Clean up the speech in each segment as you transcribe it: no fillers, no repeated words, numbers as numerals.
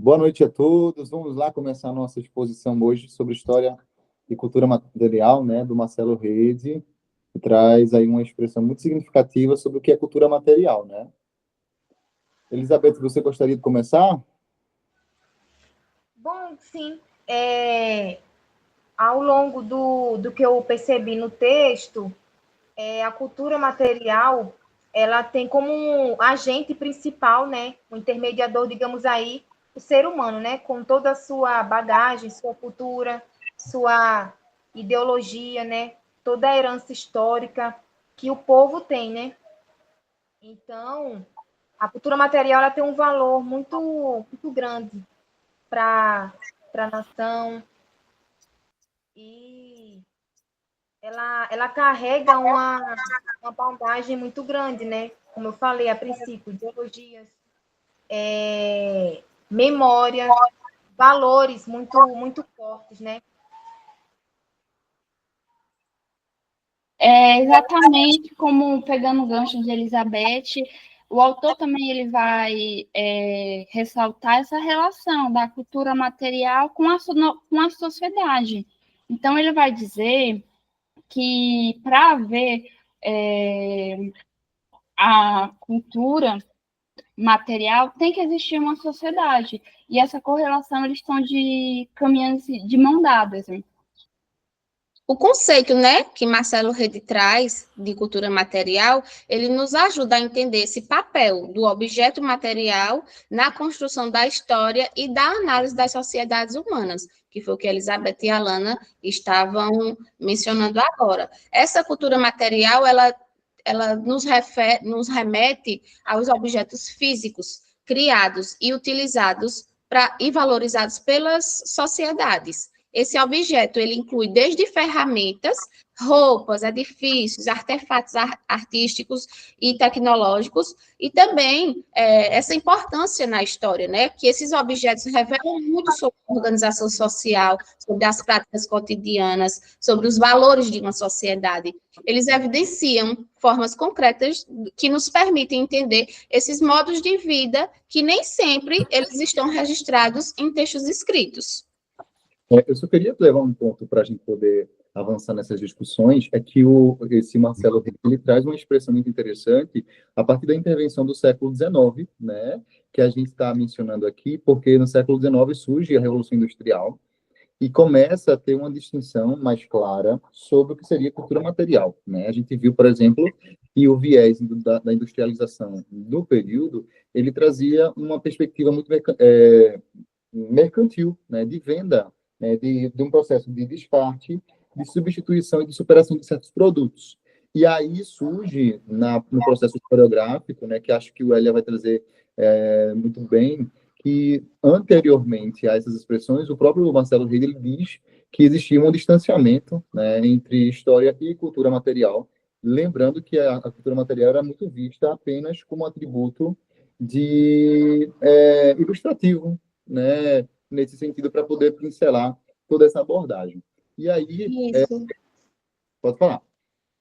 Boa noite a todos. Vamos lá começar a nossa exposição hoje sobre história e cultura material, né, do Marcelo Rede, que traz aí uma expressão muito significativa sobre o que é cultura material, né? Elizabeth, você gostaria de começar? Bom, sim. Ao longo do que eu percebi no texto, a cultura material, ela tem como um agente principal, né, um intermediador, digamos aí, o ser humano, né, com toda a sua bagagem, sua cultura, sua ideologia, né, toda a herança histórica que o povo tem, né. Então, a cultura material ela tem um valor muito grande para a nação e ela carrega uma bagagem muito grande, né? Como eu falei a princípio, ideologias, memórias, valores muito fortes, né? Exatamente como pegando o gancho de Elizabeth, o autor também ele vai ressaltar essa relação da cultura material com a sociedade. Então, ele vai dizer que para haver a cultura material tem que existir uma sociedade. E essa correlação eles estão caminhando de mão dadas. Né? O conceito, né, que Marcelo Rede traz de cultura material, ele nos ajuda a entender esse papel do objeto material na construção da história e da análise das sociedades humanas, que foi o que Elizabeth e Alana estavam mencionando agora. Essa cultura material, ela nos remete aos objetos físicos criados e utilizados e valorizados pelas sociedades. Esse objeto, ele inclui desde ferramentas, roupas, edifícios, artefatos artísticos e tecnológicos, e também essa importância na história, né? Que esses objetos revelam muito sobre a organização social, sobre as práticas cotidianas, sobre os valores de uma sociedade. Eles evidenciam formas concretas que nos permitem entender esses modos de vida que nem sempre eles estão registrados em textos escritos. Eu só queria levar um ponto para a gente poder avançar nessas discussões, é que esse Marcelo Rede, ele traz uma expressão muito interessante a partir da intervenção do século XIX, né, que a gente está mencionando aqui, porque no século XIX surge a Revolução Industrial e começa a ter uma distinção mais clara sobre o que seria cultura material, né? A gente viu, por exemplo, que o viés da industrialização do período, ele trazia uma perspectiva muito mercantil, né, de venda, né, de um processo de descarte, de substituição e de superação de certos produtos. E aí surge, no processo historiográfico, né, que acho que o Elia vai trazer muito bem, que anteriormente a essas expressões, o próprio Marcelo Rede ele diz que existia um distanciamento, né, entre história e cultura material, lembrando que a cultura material era muito vista apenas como atributo ilustrativo, né, nesse sentido, para poder pincelar toda essa abordagem. E aí, Isso. Pode falar.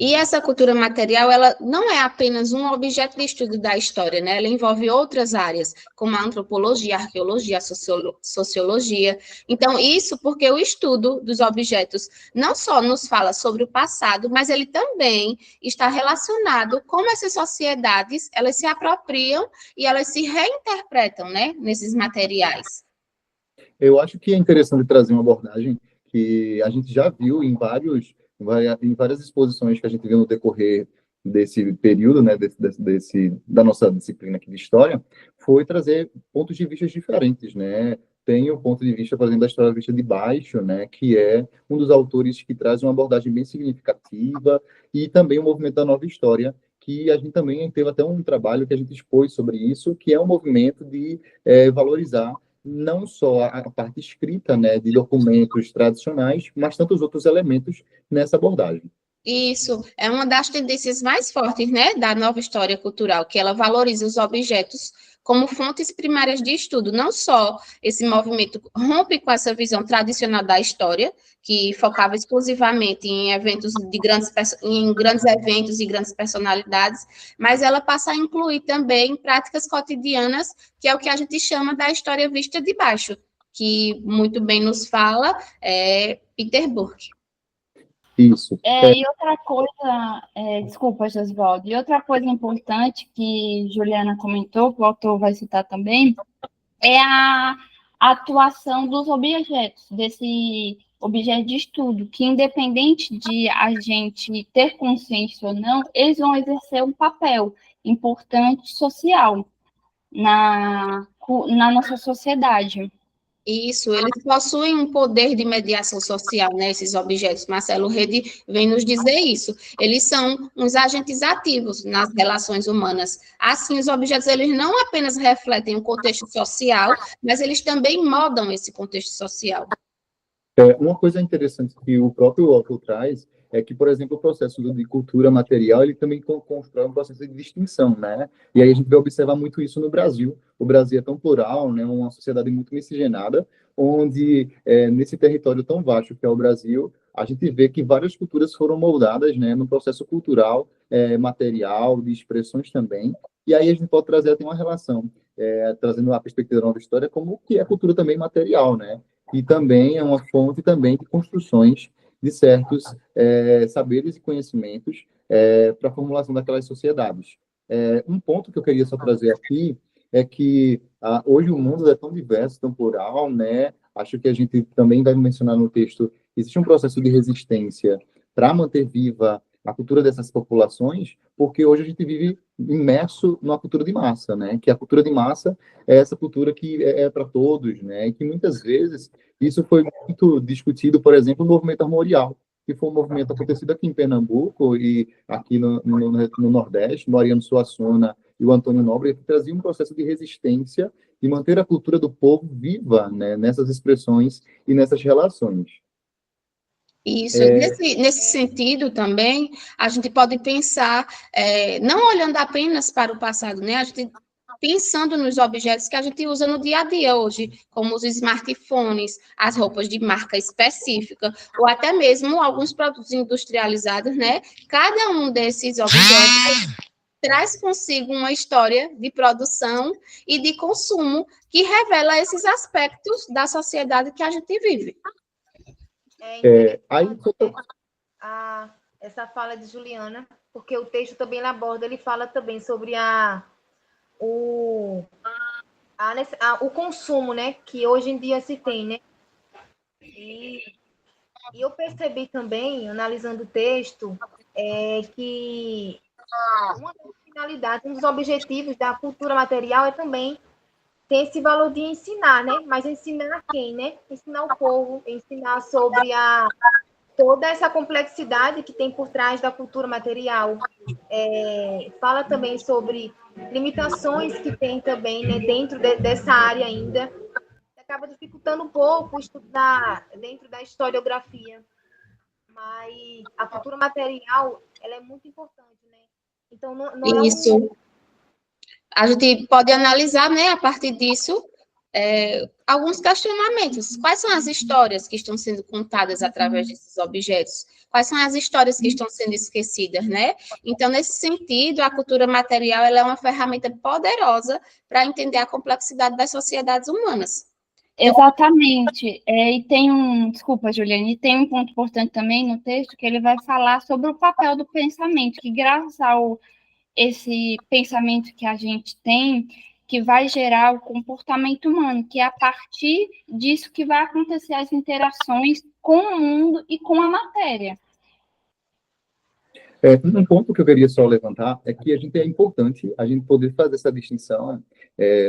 E essa cultura material, ela não é apenas um objeto de estudo da história, né? Ela envolve outras áreas, como a antropologia, a arqueologia, a sociologia. Então, isso porque o estudo dos objetos não só nos fala sobre o passado, mas ele também está relacionado como essas sociedades, elas se apropriam e elas se reinterpretam, né, nesses materiais. Eu acho que é interessante trazer uma abordagem que a gente já viu em várias exposições que a gente viu no decorrer desse período, né, da nossa disciplina aqui de história, foi trazer pontos de vista diferentes, né? Tem o ponto de vista, por exemplo, da história vista de baixo, né, que é um dos autores que traz uma abordagem bem significativa, e também o movimento da nova história, que a gente também teve até um trabalho que a gente expôs sobre isso, que é um movimento de valorizar não só a parte escrita, né, de documentos tradicionais, mas tantos outros elementos nessa abordagem. Isso é uma das tendências mais fortes, né, da nova história cultural, que ela valoriza os objetos como fontes primárias de estudo. Não só esse movimento rompe com essa visão tradicional da história, que focava exclusivamente em eventos em grandes eventos e grandes personalidades, mas ela passa a incluir também práticas cotidianas, que é o que a gente chama da história vista de baixo, que muito bem nos fala Peter Burke. Isso. E outra coisa, desculpa, Josvaldo, e outra coisa importante que Juliana comentou, que o autor vai citar também, é a atuação dos objetos, desse objeto de estudo, que independente de a gente ter consciência ou não, eles vão exercer um papel importante social na nossa sociedade. Isso, eles possuem um poder de mediação social, né, esses objetos. Marcelo Rede vem nos dizer isso. Eles são uns agentes ativos nas relações humanas. Assim, os objetos, eles não apenas refletem o contexto social, mas eles também moldam esse contexto social. Uma coisa interessante que o próprio autor traz é que, por exemplo, o processo de cultura material, ele também constrói um processo de distinção, né? E aí a gente vai observar muito isso no Brasil. O Brasil é tão plural, né? Uma sociedade muito miscigenada, onde, nesse território tão vasto que é o Brasil, a gente vê que várias culturas foram moldadas, né, no processo cultural, material, de expressões também. E aí a gente pode trazer até uma relação, trazendo a perspectiva da nova história, como que é cultura também material, né? E também é uma fonte também de construções de certos saberes e conhecimentos para a formulação daquelas sociedades. Um ponto que eu queria só trazer aqui é que hoje o mundo é tão diverso, tão plural, né? Acho que a gente também vai mencionar no texto, existe um processo de resistência para manter viva a cultura dessas populações, porque hoje a gente vive imerso numa cultura de massa, né? Que a cultura de massa é essa cultura que é para todos, né? E que muitas vezes isso foi muito discutido, por exemplo, no movimento armorial, que foi um movimento acontecido aqui em Pernambuco e aqui no Nordeste, no Ariano Suassuna e o Antônio Nobre, que trazia um processo de resistência e manter a cultura do povo viva, né? Nessas expressões e nessas relações. Isso, nesse sentido também, a gente pode pensar, não olhando apenas para o passado, né? A gente pensando nos objetos que a gente usa no dia a dia hoje, como os smartphones, as roupas de marca específica, ou até mesmo alguns produtos industrializados, né? Cada um desses objetos traz consigo uma história de produção e de consumo que revela esses aspectos da sociedade que a gente vive. Essa fala de Juliana, porque o texto também aborda, ele fala também sobre o consumo, né, que hoje em dia se tem, né? E eu percebi também, analisando o texto, que uma das finalidades, um dos objetivos da cultura material é também ter esse valor de ensinar, né? Mas ensinar a quem, né? Ensinar o povo, ensinar sobre toda essa complexidade que tem por trás da cultura material. Fala também sobre limitações que tem também, né, dentro dessa área ainda. Acaba dificultando um pouco estudar dentro da historiografia. Mas a cultura material, ela é muito importante, né? Então, não Isso. A gente pode analisar, né, a partir disso, alguns questionamentos. Quais são as histórias que estão sendo contadas através desses objetos? Quais são as histórias que estão sendo esquecidas, né? Então, nesse sentido, a cultura material ela é uma ferramenta poderosa para entender a complexidade das sociedades humanas. Exatamente. E desculpa, Juliane, tem um ponto importante também no texto que ele vai falar sobre o papel do pensamento, que graças esse pensamento que a gente tem, que vai gerar o comportamento humano, que é a partir disso que vai acontecer as interações com o mundo e com a matéria. Um ponto que eu queria só levantar é que é importante a gente poder fazer essa distinção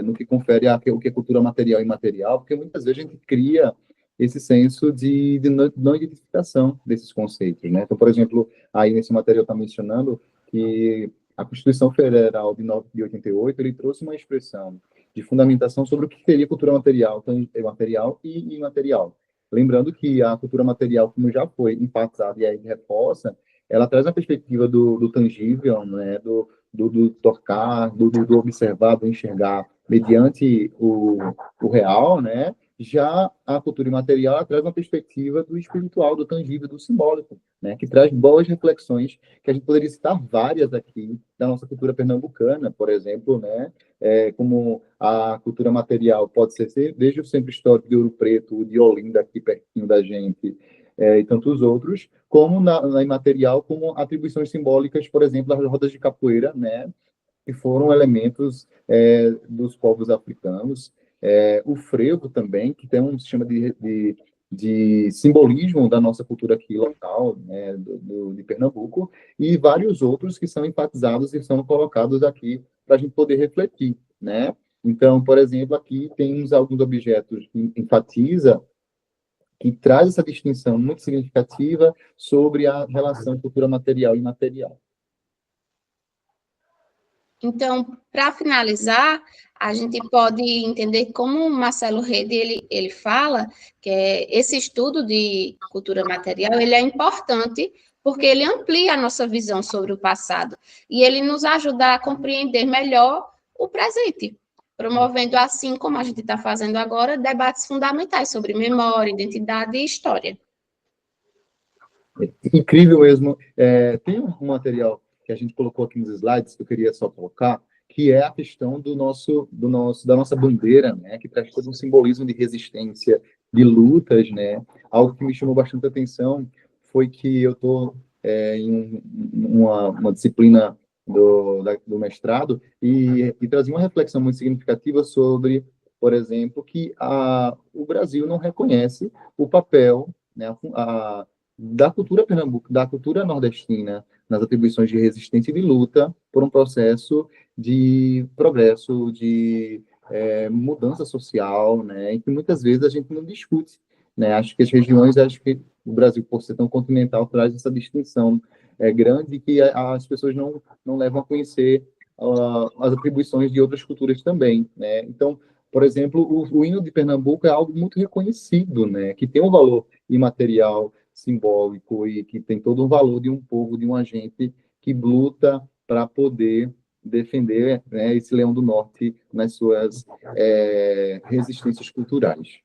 no que confere o que é cultura material e imaterial, porque muitas vezes a gente cria esse senso de não identificação desses conceitos, né? Então, por exemplo, aí nesse material está mencionando que a Constituição Federal de 88, ele trouxe uma expressão de fundamentação sobre o que seria cultura material, então, material e imaterial. Lembrando que a cultura material, como já foi enfatizado e aí reforça, ela traz a perspectiva do tangível, né, do tocar, do observar, do enxergar, mediante o real, né? Já a cultura imaterial ela traz uma perspectiva do espiritual, do tangível, do simbólico, né? Que traz boas reflexões, que a gente poderia citar várias aqui da nossa cultura pernambucana, por exemplo, né? Como a cultura material pode ser desde o Centro Histórico de Ouro Preto, o de Olinda, aqui pertinho da gente, e tantos outros, como na imaterial, como atribuições simbólicas, por exemplo, das rodas de capoeira, né? Que foram elementos dos povos africanos. O frevo também, que tem um sistema de simbolismo da nossa cultura aqui local, né, de Pernambuco, e vários outros que são enfatizados e são colocados aqui para a gente poder refletir, né? Então, por exemplo, aqui temos alguns objetos que enfatiza, que traz essa distinção muito significativa sobre a relação cultura material e imaterial. Então, para finalizar, a gente pode entender como o Marcelo Rede ele fala que esse estudo de cultura material ele é importante porque ele amplia a nossa visão sobre o passado e ele nos ajuda a compreender melhor o presente, promovendo assim, como a gente está fazendo agora, debates fundamentais sobre memória, identidade e história. Incrível mesmo. Tem um material que a gente colocou aqui nos slides, que eu queria só colocar, que é a questão da nossa bandeira, né, que traz todo um simbolismo de resistência, de lutas, né. Algo que me chamou bastante atenção foi que eu estou em uma disciplina do mestrado e trazia uma reflexão muito significativa sobre, por exemplo, que o Brasil não reconhece o papel, né, da cultura da cultura nordestina nas atribuições de resistência e de luta por um processo de progresso, de mudança social, né, e que muitas vezes a gente não discute, né. Acho que acho que o Brasil, por ser tão continental, traz essa distinção grande que as pessoas não levam a conhecer as atribuições de outras culturas também, né. Então, por exemplo, o hino de Pernambuco é algo muito reconhecido, né, que tem um valor imaterial, simbólico e que tem todo o valor de um povo, de uma gente que luta para poder defender, né, esse Leão do Norte nas suas resistências culturais.